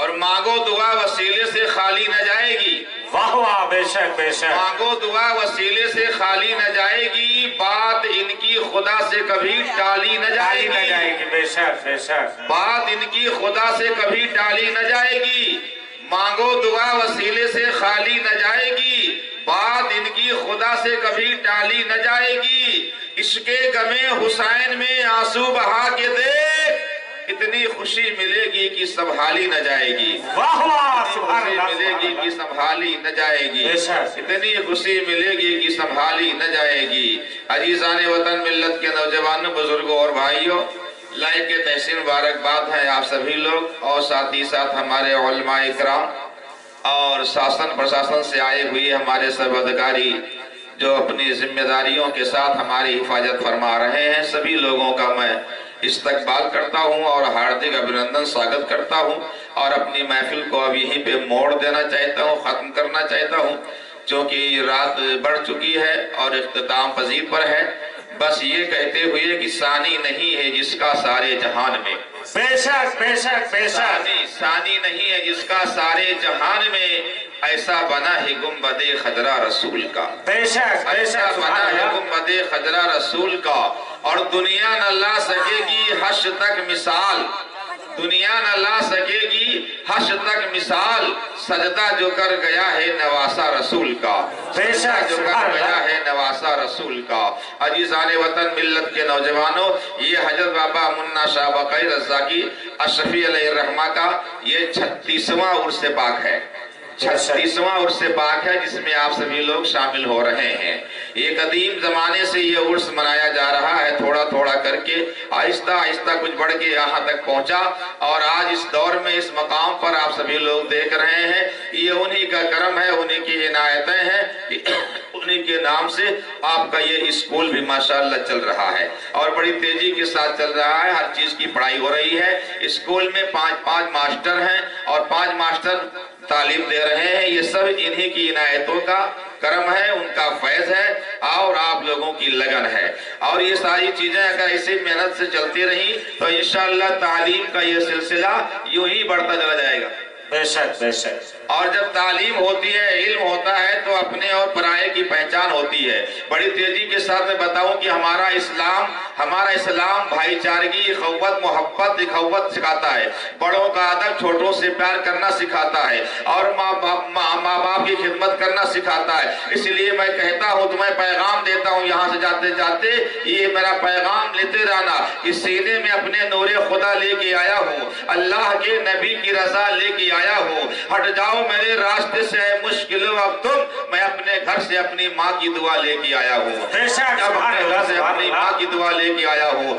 اور مانگو دعا وسیلے سے خالی نہ جائے گی. واہ واہ، بے شک بے شک. مانگو دعا وسیلے سے خالی نہ جائے گی، بات ان کی خدا سے کبھی ٹالی نہ جائے گی. بے شک بے شک. بات ان کی خدا سے کبھی ٹالی نہ جائے گی. مانگو دعا وسیلے سے خالی نہ جائے گی، بات ان کی خدا سے کبھی ٹالی نہ جائے گی. عشق غم حسین میں آنسو بہا کے دیکھ، اتنی خوشی ملے گی کہ سنبھالی نہ جائے گی. واہ واہ، سبحان خوشی اللہ. ملے گی کہ سنبھالی نہ جائے گی. بے شک. اتنی خوشی ملے گی کہ سنبھالی نہ جائے گی. عزیزان وطن، ملت کے نوجوانوں، بزرگوں اور بھائیوں، لائق کے تحسین مبارکباد ہیں آپ سبھی لوگ، اور ساتھ ہی ساتھ ہمارے علماء اکرام اور شاسن پرشاسن سے آئے ہوئے ہمارے سب ادھکاری جو اپنی ذمہ داریوں کے ساتھ ہماری حفاظت فرما رہے ہیں. سبھی لوگوں کا میں استقبال کرتا ہوں اور ہاردک ابھینندن سواگت کرتا ہوں، اور اپنی محفل کو اب یہیں پہ موڑ دینا چاہتا ہوں، ختم کرنا چاہتا ہوں، چونکہ رات بڑھ چکی ہے اور اختتام پذیر پر ہے. بس یہ کہتے ہوئے کہ ثانی نہیں ہے جس کا سارے جہان میں، بے شک بے شک بے شک. ثانی نہیں ہے جس کا سارے جہان میں، ایسا بنا ہے گنبد خضرا رسول کا. بے شک بے ایسا شک. بنا ہے گنبد خضرا رسول کا، اور دنیا نہ لا سکے گی حشر تک مثال. دنیا نہ لا سکے گی حشر تک مثال، سجدہ جو کر گیا ہے نواسا رسول کا. بے شک جو کر گیا ہے نواسا رسول کا. عزیزان وطن، ملت کے نوجوانوں، یہ حضرت بابا منا شاہ بقائی رضا کی اشرفی علیہ الرحمہ کا یہ 36واں عرس پاک ہے. 36واں عرس پاک ہے جس میں آپ سبھی لوگ شامل ہو رہے ہیں. یہ قدیم زمانے سے یہ عرس منایا جا رہا ہے، تھوڑا تھوڑا کر کے آہستہ آہستہ کچھ بڑھ کے یہاں تک پہنچا، اور آج اس دور میں اس مقام پر آپ سبھی لوگ دیکھ رہے ہیں. یہ انہی کا کرم ہے، انہی کی عنایتیں ہیں، انہی کے نام سے آپ کا یہ اسکول بھی ماشاءاللہ چل رہا ہے، اور بڑی تیزی کے ساتھ چل رہا ہے. ہر چیز کی پڑھائی ہو رہی ہے. اسکول میں 5 ماسٹر ہیں، اور 5 ماسٹر تعلیم دے رہے ہیں. یہ سب انہی کی عنایتوں کا کرم ہے، ان کا فیض ہے، اور آپ لوگوں کی لگن ہے. اور یہ ساری چیزیں اگر اسی محنت سے چلتی رہی تو انشاءاللہ تعلیم کا یہ سلسلہ یوں ہی بڑھتا چلا جائے گا. بے شک بے شک. اور جب تعلیم ہوتی ہے، علم ہوتا ہے، تو اپنے اور پرائے کی پہچان ہوتی ہے. بڑی تیزی کے ساتھ میں بتاؤں کہ ہمارا اسلام بھائی چارگی، اخوت، محبت، اخوت سکھاتا ہے. بڑوں کا ادب، چھوٹوں سے پیار کرنا سکھاتا ہے، اور ماں باپ کی خدمت کرنا سکھاتا ہے. اس لیے میں کہتا ہوں، تمہیں پیغام دیتا ہوں یہاں سے جاتے جاتے، یہ میرا پیغام لیتے رہنا کہ سینے میں اپنے نور خدا لے کے آیا ہوں، اللہ کے نبی کی رضا لے کے آیا ہوں. ہٹ جاؤ میرے راستے سے ہے مشکلوں اب تم، میں اپنے گھر سے اپنی ماں کی دعا لے کے آیا ہوں. بے شک. اپنے گھر سے اپنی ماں کی دعا لے کے آیا ہوں.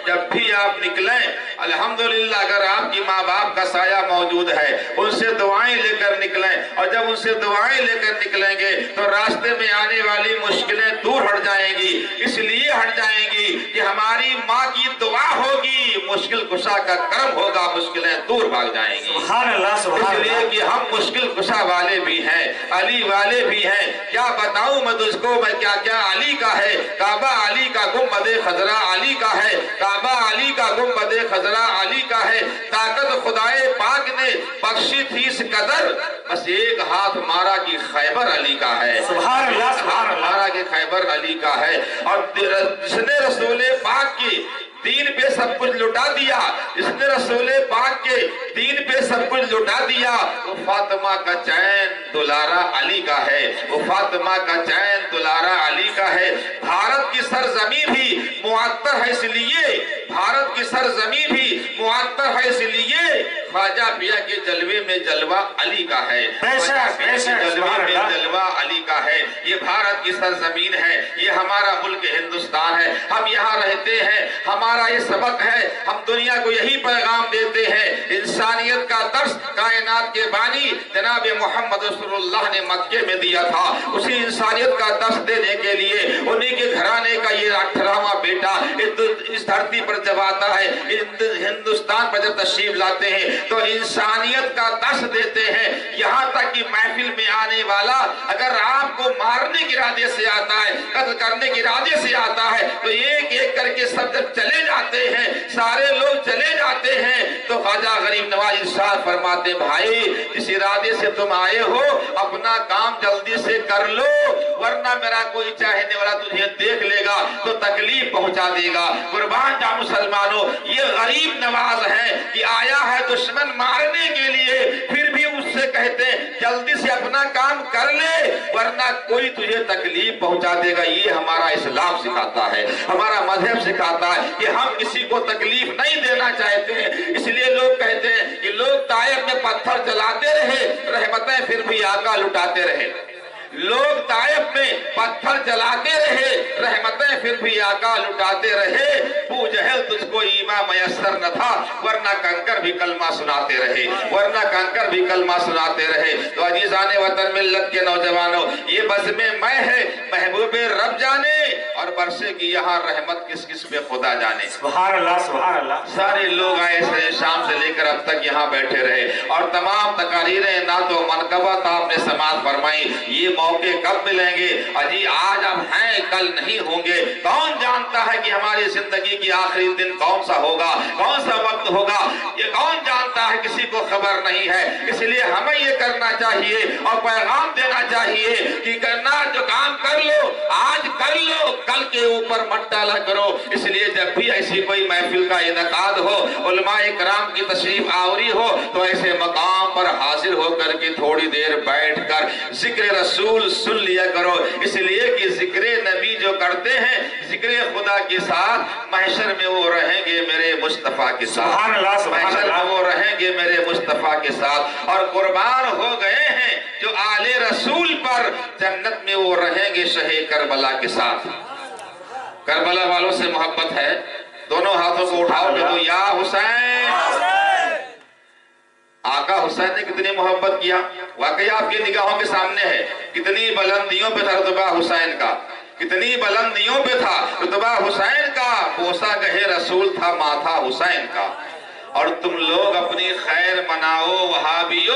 جب بھی آپ نکلیں، الحمدللہ اگر آپ کی ماں باپ کا سایہ موجود ہے، ان سے دعائیں لے کر نکلیں، اور جب ان سے دعائیں لے کر نکلیں گے تو راستے میں آنے والی مشکلیں دور ہٹ جائیں گی. اس لیے ہٹ جائیں گی کہ ہماری ماں کی دعا ہوگی، مشکل کشا کا کرم ہوگا، مشکلیں دور بھاگ جائیں گی. سبحان اللہ سبحان اس لیے اللہ. کہ ہم مشکل کشا والے بھی ہیں، علی والے بھی ہیں. کیا بتاؤں میں تجھ کو، میں کیا کیا علی کا ہے. کعبہ علی کا، گنبد خضرا علی کا ہے. کعبہ علی کا، گنبد خضرا علی کا ہے. طاقت خدائے پاک نے بخشی تھی اس قدر، بس ایک ہاتھ مارا کہ خیبر علی کا ہے. سبحان اللہ سبحان اللہ. مارا کہ خیبر علی کا ہے. اور جس نے رسول پاک کی دین پہ سب کچھ لٹا دیا، جس نے رسول پاک کے دین پہ سب کچھ لٹا دیا، وہ فاطمہ کا چین دلارا علی کا ہے. وہ فاطمہ کا چین دلارا علی کا ہے. بھارت کی سرزمین بھی معطر ہے، اس لیے بھارت کی سرزمین بھی معطر ہے، اس لیے خواجہ پیا کے جلوے میں جلوہ علی کا ہے. جلوے میں جلوہ علی کا ہے. یہ بھارت کی سرزمین ہے، یہ ہمارا ملک ہندوستان ہے. ہم یہاں رہتے ہیں، ہمارا یہ سبق ہے. ہم دنیا کو یہی پیغام دیتے ہیں. انسانیت کا درس کائنات کے بانی جناب محمد رسول اللہ نے مکے میں دیا تھا. اسی انسانیت کا درس دینے کے لیے انہی کے گھرانے کا یہ 18واں بیٹا اس دھرتی پر جب آتا ہے، ہندوستان پر جب تشریف لاتے ہیں تو انسانیت کا درس دیتے ہیں. یہاں تک کہ محفل میں آنے والا اگر آپ کو مارنے کے ارادے سے آتا ہے، قتل کرنے کے ارادے سے آتا ہے، تو ایک ایک کر کے سب جب چلے جاتے ہیں، سارے لوگ چلے جاتے ہیں، تو तो ख्वाजा गरीब नवाज इरशाद फरमाते, भाई इस इरादे से तुम आए हो अपना काम जल्दी से कर लो, वरना मेरा कोई चाहने वाला तुझे देख लेगा तो तकलीफ पहुंचा देगा। कुर्बान जा मुसलमानों, ये गरीब नवाज है कि आया है दुश्मन मारने के लिए, फिर भी उससे कहते जल्दी से अपना काम कर ले वरना कोई तुझे तकलीफ पहुंचा देगा। ये हमारा इस्लाम सिखाता है, हमारा मजहब सिखाता है कि हम किसी को तकलीफ नहीं देना चाहते हैं। इसलिए लोग कहते हैं कि लोग ताइफ में पत्थर चलाते रहे, रहमतें फिर भी आका लुटाते रहे। लोग ताइफ में पत्थर चलाते रहे, रहमतें फिर भी आका लुटाते रहे। अबू जहल तुझको ईमान मयस्सर न था, वरना कंकर भी कलमा सुनाते रहे, वरना कंकर भी कलमा सुनाते रहे। तो अजीजाने वतन मिल्लत के नौजवानों, ये बज़ में मैं है महबूबे रब जाने, और बरसे की यहाँ रहमत किस किस पे खुदा जाने। सुभान अल्लाह, सुभान अल्लाह। सारे लोग आए से शाम से लेकर अब तक यहाँ बैठे रहे और तमाम तकारीरें ना तो मनकबत आपने समाअत फरमाई। ये मौके कब मिलेंगे? अजी आज अब हैं, कल नहीं होंगे। कौन जानता है कि हमारी जिंदगी की आखिरी दिन कौन सा होगा, कौन सा वक्त होगा, ये कौन जानता है? किसी को खबर नहीं है। इसलिए हमें ये करना चाहिए और पैगाम देना चाहिए कि करना जो काम कर लो आज कर लो, कल के ऊपर मत डाला करो। इसलिए जब भी ऐसी कोई महफिल का इनकाद हो, उलमाए कराम की तशरीफ आवरी हो, तो ऐसे मकाम पर हाजिर होकर के थोड़ी देर बैठकर जिक्र रसूल सुन लिया करो। इसलिए कि जिक्र नबी जो करते हैं, जिक्र खुदा के साथ महशर में वो रहेंगे मेरे मुस्तफा के साथ, महशर में वो रहेंगे मेरे मुस्तफा के साथ। और कुर्बान हो गए हैं जो आले रसूल पर, जन्नत में वो रहेंगे शहे करबला के साथ। करबला वालों से मोहब्बत है? दोनों हाथों को उठाओगे तो या हुसैन। आका हुसैन ने कितनी मोहब्बत किया, वाकई आपकी निगाहों के सामने है। कितनी बुलंदियों पे था रुतबा हुसैन का, कितनी बुलंदियों पे था रुतबा हुसैन का। पोसा गहे रसूल था माथा हुसैन का। और तुम लोग अपनी खैर मनाओ वहाबियो,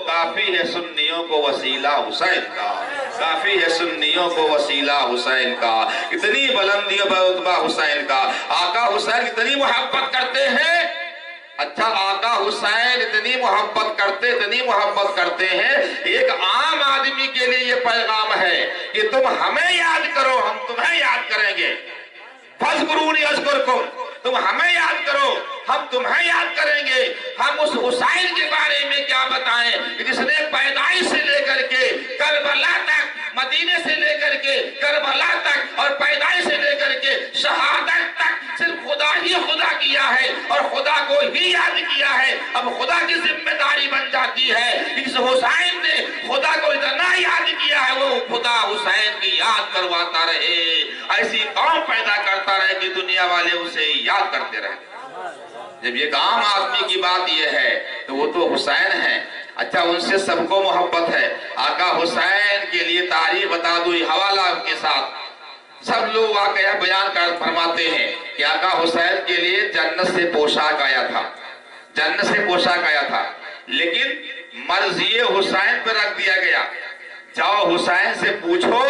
काफी है सुन्नियों को वसीला हुसैन का, काफी है सुन्नियों को वसीला हुसैन का। कितनी बुलंदियों पर रुतबा हुसैन का। आका हुसैन कितनी मोहब्बत करते हैं। अच्छा, आका हुसैन इतनी मोहब्बत करते हैं, एक आम आदमी के लिए ये पैगाम है कि तुम हमें याद करो, हम तुम्हें याद करेंगे। फज़्कुरूनी अज़्कुरकुम, तुम हमें याद करो, हम तुम्हें याद करेंगे। हम उस हुसैन के बारे में क्या बताएं जिसने पैदाइश से लेकर के करबला तक, मदीने से लेकर के करबला तक और पैदाइश से लेकर के शहादत तक सिर्फ खुदा ही खुदा किया है और खुदा को ही याद किया है। अब खुदा की जिम्मेदारी बन जाती है इस हुसैन ने खुदा को इतना याद किया है, वो खुदा हुसैन की याद करवाता रहे, ऐसी कौम पैदा करता रहे कि दुनिया वाले उसे याद करते रहे। जब ये आम आदमी की बात ये है तो वो तो हुसैन है। अच्छा, उनसे सबको मोहब्बत है। आका हुसैन के लिए तारीफ बता दूं हवाला के साथ। सब लोग वाकया बयान कर फरमाते हैं कि आका हुसैन के लिए जन्नत से पोशाक आया था, जन्नत से पोशाक आया था, लेकिन मर्ज़ी हुसैन पर रख दिया गया। जाओ हुसैन से पूछो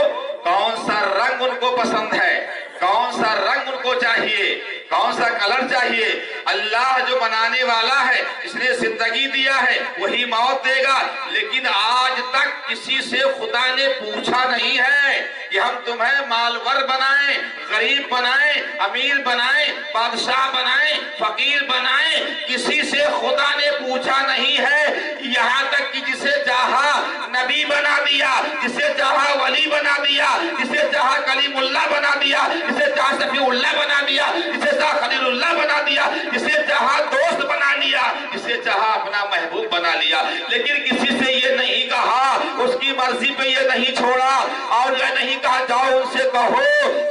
कौन सा रंग उनको पसंद है, कौन सा रंग उनको चाहिए, कौन सा कलर चाहिए। अल्लाह जो बनाने वाला है, इसने जिंदगी दिया है, वही मौत देगा। लेकिन आज तक किसी से खुदा ने पूछा नहीं है कि हम तुम्हें मालवर बनाएं, गरीब बनाएं, अमीर बनाएं, बादशाह बनाएं, फकीर बनाएं। किसी से खुदा ने पूछा नहीं है। यहाँ तक कि जिसे चाहा नबी बना दिया, जिसे चाहा वली बना दिया, जिसे चाहा कलीमुल्लाह बना दिया, जिसे चाहा शफीउल्लाह बना दिया, जिसे चाहा खलीलुल्लाह बना दिया, जिसे चाहा दोस्त बना लिया, जिसे चाहा अपना महबूब बना लिया। लेकिन किसी से ये नहीं कहा, उसकी मर्जी पे ये नहीं छोड़ा और ये नहीं कहा जाओ उनसे कहो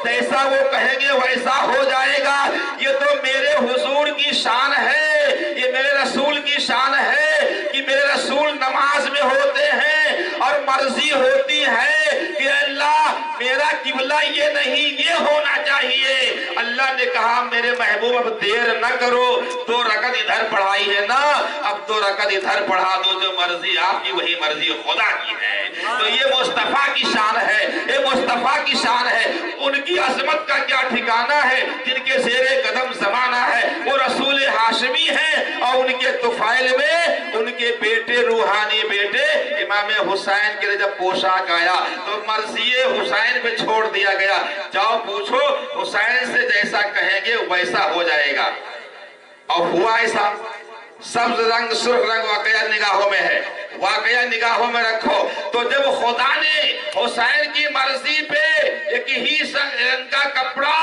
जैसा वो कहेंगे वैसा हो जाएगा। ये तो मेरे हुजूर की शान है, ये मेरे रसूल की शान है कि मेरे रसूल नमाज में होते हैं और मर्जी होती है कि अल्लाह मेरा किबला ये नहीं, ये होना चाहिए। अल्लाह ने कहा मेरे महबूब अब देर न करो, 2 रकत इधर पढ़ाई है ना, अब 2 रकत इधर पढ़ा दो, जो मर्जी आपकी वही मर्जी खुदा की है। तो ये मुस्तफा की शान है, ये मुस्तफा की शान है। उनकी अजमत का क्या ठिकाना है, जिनके ज़ेरे कदम ज़माना है, वो रसूल हाशमी है और उनके के तुफैल में उनके बेटे, रूहानी बेटे इमाम हुसैन के लिए जब पोशाक आया तो मर्ज़ी हुसैन पे छोड़ दिया गया। जाओ पूछो हुसैन से, जैसा कहेंगे वैसा हो जाएगा। और हुआ ऐसा। सब्ज रंग, सुर्ख रंग वाकया निगाहों में है, वाकया निगाहों में रखो। तो जब खुदा ने हुसैन की मर्जी पे एक ही रंग का कपड़ा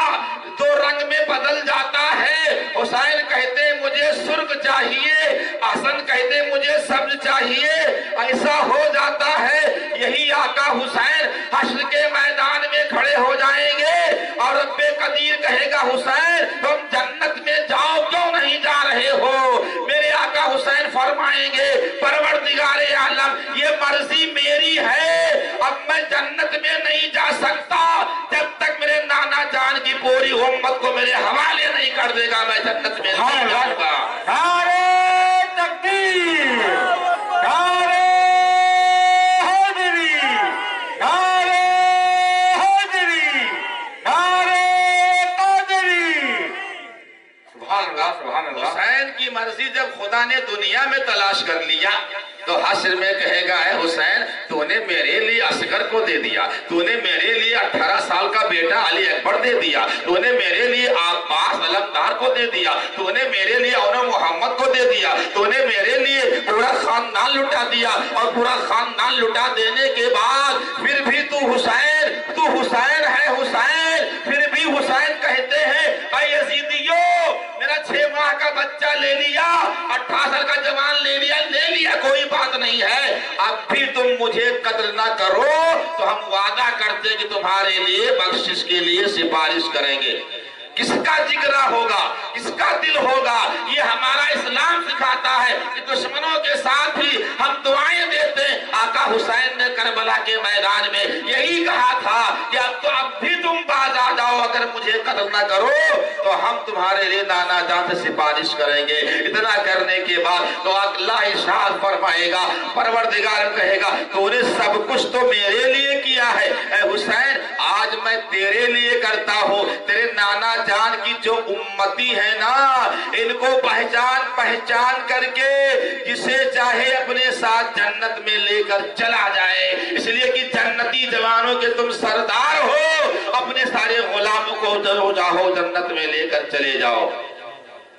दो रंग में बदल जाता है, हुसैन कहते मुझे सुर्ख चाहिए, हसन कहते मुझे सब्ज चाहिए, ऐसा हो जाता है। यही आका हुसैन हश्र के मैदान में खड़े हो जाएंगे और रब्बे कदीर कहेगा हुसैन तुम जन्नत में जाओ, क्यों नहीं जा रहे हो? मेरे आका हुसैन फरमाएंगे परवरदिगारे आलम ये मर्जी मेरी है, अब मैं जन्नत में नहीं जा सकता जब तक मेरे नाना जान की पूरी उम्मत को मेरे हवाले नहीं कर देगा, मैं जन्नत में नहीं जाऊंगा। नारे तकबीर, नारे हैदरी, नारे हैदरी, नारे कादरी। सुभान अल्लाह, सुभान अल्लाह। हुसैन की मर्जी जब खुदा ने दुनिया में तलाश कर लिया तो हश्र में कहेगा है हुसैन तूने मेरे लिए असगर को दे दिया, तूने मेरे लिए 18 साल का बेटा अली अकबर दे दिया, तूने मेरे लिए अब्बास अलमदार को दे दिया, तूने मेरे लिए औनो मोहम्मद को दे दिया, तूने मेरे लिए पूरा खानदान लुटा दिया। और पूरा खानदान लुटा देने के बाद फिर भी तू हुसैन है हुसैन। फिर भी हुसैन कहते हैं ऐ यजीदियों मेरा 6 माह का बच्चा ले लिया, 18 साल का जवान ले लिया, कोई बात नहीं है, अब भी तुम मुझे कत्ल ना करो तो हम वादा करते कि तुम्हारे लिए बख्शिश के लिए सिफारिश करेंगे। किसका जिगरा होगा, किसका दिल होगा, ये हमारा इस्लाम सिखाता है कि दुश्मनों के साथ भी हम दुआएं देते हैं। आका हुसैन ने करबला के मैदान में यही कहा था कि अब भी तुम बाज आ जाओ, अगर मुझे कत्ल ना करो तो हम तुम्हारे लिए नाना जान से सिफारिश करेंगे। इतना करने के बाद तो अल्लाह इरशाद फरमाएगा, परवरदिगार कहेगा तूने सब कुछ तो मेरे लिए किया है ऐ हुसैन, आज मैं तेरे लिए करता हूँ। तेरे नाना जान की जो उम्मती है ना, इनको पहचान करके जिसे चाहे अपने साथ जन्नत में लेकर चला जाए, इसलिए कि जन्नती जवानों के तुम सरदार हो, अपने सारे गुलामों को जाओ जन्नत में लेकर चले जाओ।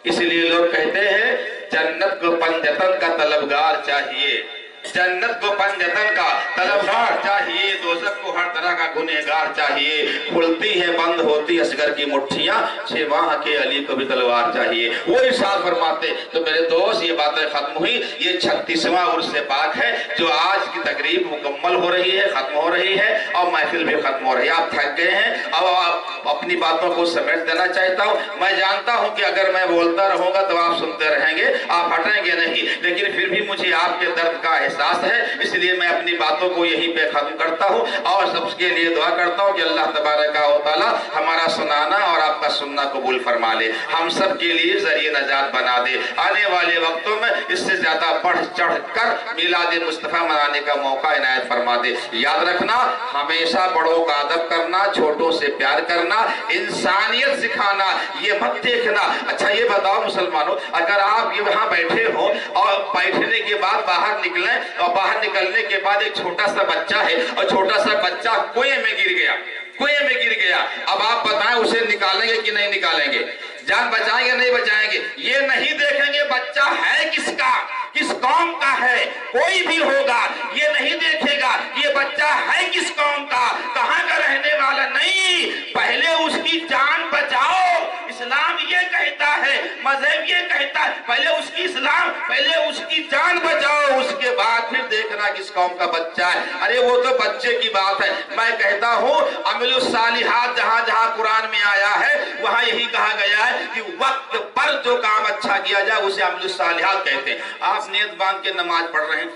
इसलिए लोग कहते हैं जन्नत को पंजतन का तलबगार चाहिए, जन्नत को पंजतन का तलबगार चाहिए, दोज़ख को हर तरह का गुनहगार चाहिए। खुलती है बंद होती असगर की मुट्ठियां, 6 माह के अली को भी तलवार चाहिए। वो इरशाद फरमाते। तो मेरे दोस्त ये बातें खत्म हुई, ये 36वां उर्स पाक है जो आज की तकरीब मुकम्मल हो रही है, खत्म हो रही है और महफिल भी खत्म हो रही है। आप थक गए हैं, अब आप अपनी बातों को समेट देना चाहता हूँ। मैं जानता हूँ कि अगर मैं बोलता रहूंगा तो आप सुनते रहेंगे, आप हटेंगे नहीं, लेकिन फिर भी मुझे आपके दर्द का एहसास है, इसलिए मैं अपनी बातों को यहीं पे खत्म करता हूँ और सबके लिए दुआ करता हूँ कि अल्लाह तबारक व तआला हमारा सुनाना और आपका सुनना कबूल फरमा ले, हम सब के लिए जरिए नजात बना दे। आने वाले वक्तों में इससे ज्यादा बढ़ चढ़ कर मिलाद मुस्तफा मनाने का मौका इनायत फरमा दे। याद रखना हमेशा बड़ों का अदब करना, छोटों से प्यार करना, इंसानियत सिखाना, ये मत देखना। अच्छा ये बताओ मुसलमानों, अगर आप ये वहां बैठे हो और बैठने के बाद बाहर निकले और बाहर निकलने के बाद एक छोटा सा बच्चा है और छोटा सा बच्चा कुएं में गिर गया, अब आप बताएं उसे निकालेंगे कि नहीं निकालेंगे? जान बचाएंगे नहीं बचाएंगे? ये नहीं देखेंगे बच्चा है किसका, किस कौम का है, कोई भी होगा ये नहीं देखेगा ये बच्चा है किस कौम का, कहां का रहने वाला, नहीं, पहले उसकी जान बचाओ। इस्लाम ये कहता है, मजहब ये कहता है, पहले उसकी इस्लाम, पहले उसकी जान बचाओ, उसके बाद फिर देखना किस कौम का बच्चा है। अरे वो तो बच्चे की बात है। मैं कहता हूँ अमलुस सालिहात जहां जहां कुरान में आया है वहां यही कहा गया है कि वक्त पर जो काम अच्छा किया जाए उसे अमलुस सालिहात कहते हैं। आप नियत बांध के नमाज पढ़ रहे हैं,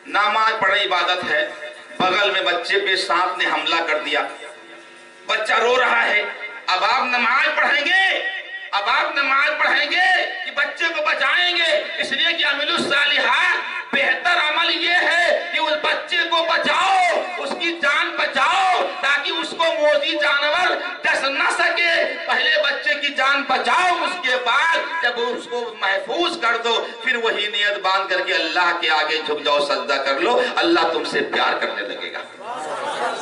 नमाज पढ़ना इबादत है, बगल में बच्चे पे सांप ने हमला कर दिया, बच्चा रो रहा है, अब आप नमाज पढ़ेंगे कि बच्चे को बचाएंगे? इसलिए कि अमलुस सालिहात बेहतर अमल ये है कि उस बच्चे को बचाओ, उसकी जान बचाओ, ताकि उसको मोजी जानवर डस न सके, پہلے بچے کی جان بچاؤ، اس کے بعد جب اس کو محفوظ کر دو پھر وہی نیت باندھ کر کے اللہ کے آگے جھک جاؤ، سجدہ کر لو، اللہ تم سے پیار کرنے لگے گا۔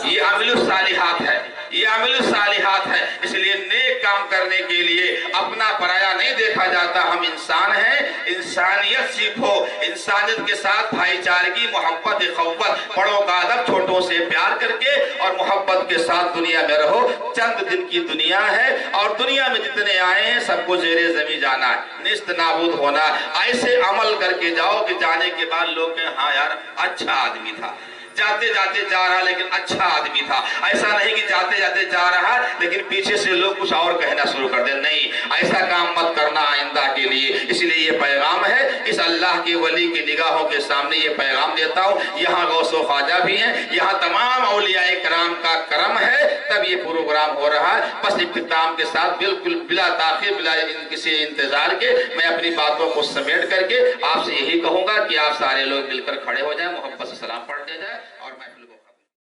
یہ عمل الصالحات ہے، یہ عمل الصالحات ہے۔ اس لیے نیک کام کرنے کے لیے اپنا پرایا نہیں دیکھا جاتا، ہم انسان ہیں، انسانیت سیکھو، انسانیت کے ساتھ بھائی چارگی، محبت، اخوت، بڑوں کا ادب، چھوٹوں سے پیار کر کے اور محبت کے ساتھ دنیا میں رہو۔ چند دن کی دنیا ہے اور دنیا میں جتنے آئے ہیں سب کو زیر زمین جانا ہے، نیست نابود ہونا۔ ایسے عمل کر کے جاؤ کہ جانے کے بعد لوگ کہیں ہاں یار اچھا آدمی تھا، جاتے جاتے جا رہا لیکن اچھا آدمی تھا۔ ایسا نہیں کہ جاتے جاتے جا رہا لیکن پیچھے سے لوگ کچھ اور کہنا شروع کر دیں، نہیں، ایسا کام مت کرنا آئندہ کے لیے۔ اس لیے یہ پیغام ہے، اس اللہ کے ولی کی نگاہوں کے سامنے یہ پیغام دیتا ہوں۔ یہاں غوث و خواجہ بھی ہیں، یہاں تمام اولیاء کرام کا کرم ہے، تب یہ پروگرام ہو رہا ہے۔ بس اختتام کے ساتھ بالکل بلا تاخیر، بلا کسی انتظار کے میں اپنی باتوں کو سمیٹ کر کے آپ سے یہی کہوں گا کہ آپ سارے لوگ مل کر کھڑے ہو جائیں، محبت سے سلام پڑھتے جائیں اور محفل کو